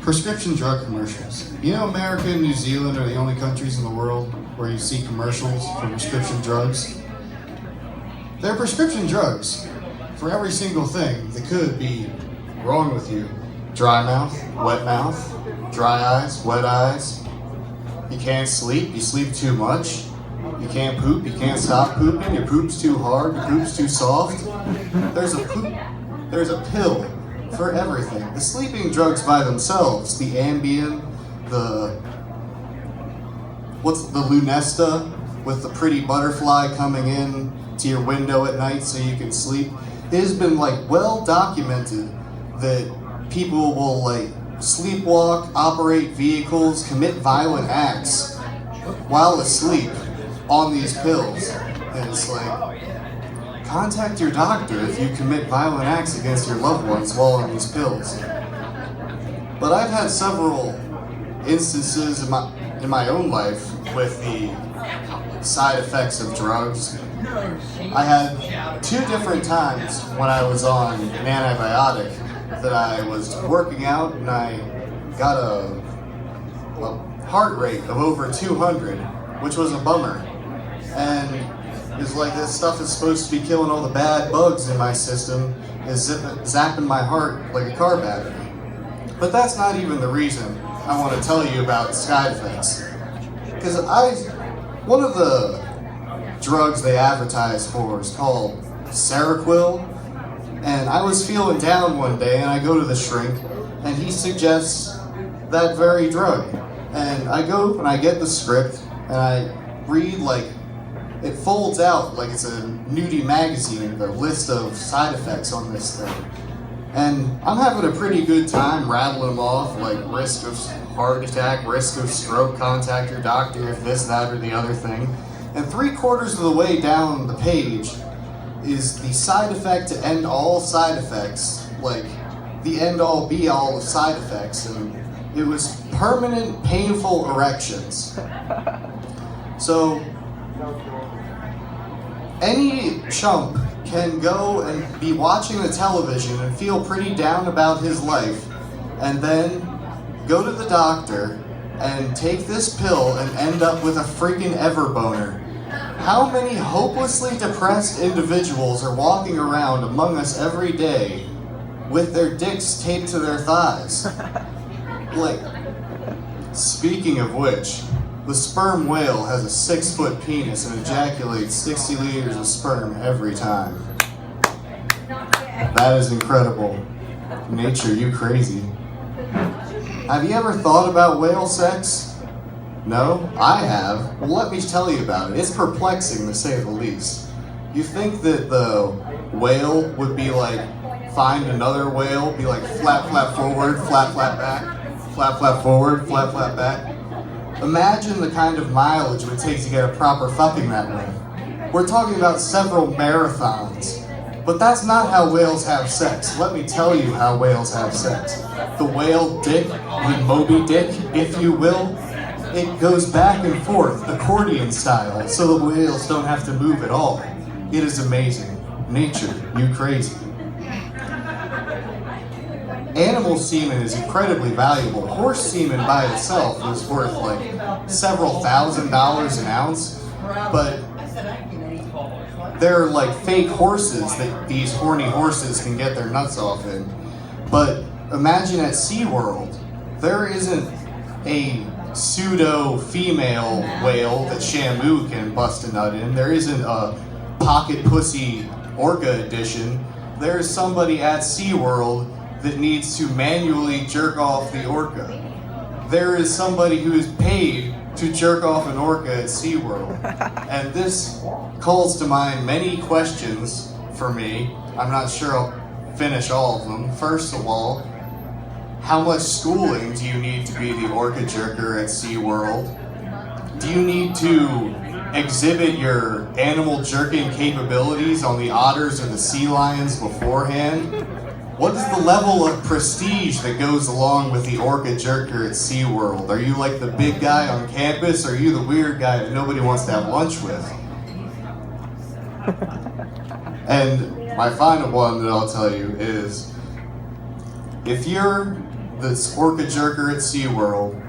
Prescription drug commercials. You know, America and New Zealand are the only countries in the world where you see commercials for prescription drugs. They're prescription drugs for every single thing that could be wrong with you. Dry mouth, dry eyes, wet eyes. You can't sleep, you sleep too much. You can't poop, you can't stop pooping, your poop's too hard, your poop's too soft. There's a pill for everything. The sleeping drugs by themselves, the Ambien, the Lunesta with the pretty butterfly coming in to your window at night so you can sleep. It has been well documented that people will sleepwalk, operate vehicles, commit violent acts while asleep on these pills. And it's contact your doctor if you commit violent acts against your loved ones while on these pills. But I've had several instances in my own life with the side effects of drugs. I had 2 different times when I was on an antibiotic that I was working out and I got a heart rate of over 200, which was a bummer. And it's this stuff is supposed to be killing all the bad bugs in my system, is zapping my heart like a car battery. But that's not even the reason I want to tell you about side effects. Because one of the drugs they advertise for is called Seroquel. And I was feeling down one day and I go to the shrink and he suggests that very drug. And I go and I get the script and I read it folds out like it's a nudie magazine, the list of side effects on this thing. And I'm having a pretty good time rattling them off, risk of heart attack, risk of stroke, contact your doctor if this, that, or the other thing. And 3/4 of the way down the page is the side effect to end all side effects, the end all be all of side effects, and it was permanent painful erections. So, any chump can go and be watching the television and feel pretty down about his life, and then go to the doctor and take this pill and end up with a freaking everboner. How many hopelessly depressed individuals are walking around among us every day with their dicks taped to their thighs? Speaking of which, the sperm whale has a 6-foot penis and ejaculates 60 liters of sperm every time. That is incredible. Nature, you crazy. Have you ever thought about whale sex? No? I have. Well, let me tell you about it. It's perplexing, to say the least. You think that the whale would be find another whale, be flap, flap forward, flap, flap back, flap, flap forward, flap, flap back. Imagine the kind of mileage it would take to get a proper fucking that way. We're talking about several marathons. But that's not how whales have sex. Let me tell you how whales have sex. The whale dick, the Moby Dick, if you will, it goes back and forth, accordion style, so the whales don't have to move at all. It is amazing. Nature, you crazy. Animal semen is incredibly valuable. Horse semen by itself is worth several $1,000s an ounce, but they're fake horses that these horny horses can get their nuts off in. But imagine at SeaWorld, there isn't a pseudo female whale that Shamu can bust a nut in. There isn't a pocket pussy orca edition. There is somebody at SeaWorld that needs to manually jerk off the orca. There is somebody who is paid to jerk off an orca at SeaWorld. And this calls to mind many questions for me. I'm not sure I'll finish all of them. First of all, how much schooling do you need to be the orca jerker at SeaWorld? Do you need to exhibit your animal jerking capabilities on the otters or the sea lions beforehand? What is the level of prestige that goes along with the orca jerker at SeaWorld? Are you the big guy on campus, or are you the weird guy that nobody wants to have lunch with? And my final one that I'll tell you is, if you're this orca jerker at SeaWorld,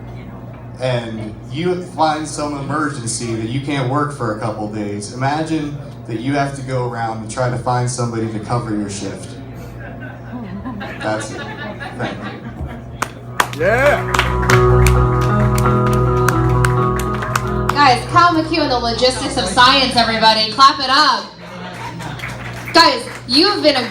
and you find some emergency that you can't work for a couple days. Imagine that you have to go around and try to find somebody to cover your shift. That's it. Thank you. Yeah! Guys, Cal Mchugh and the logistics of science, everybody. Clap it up. Guys, you've been a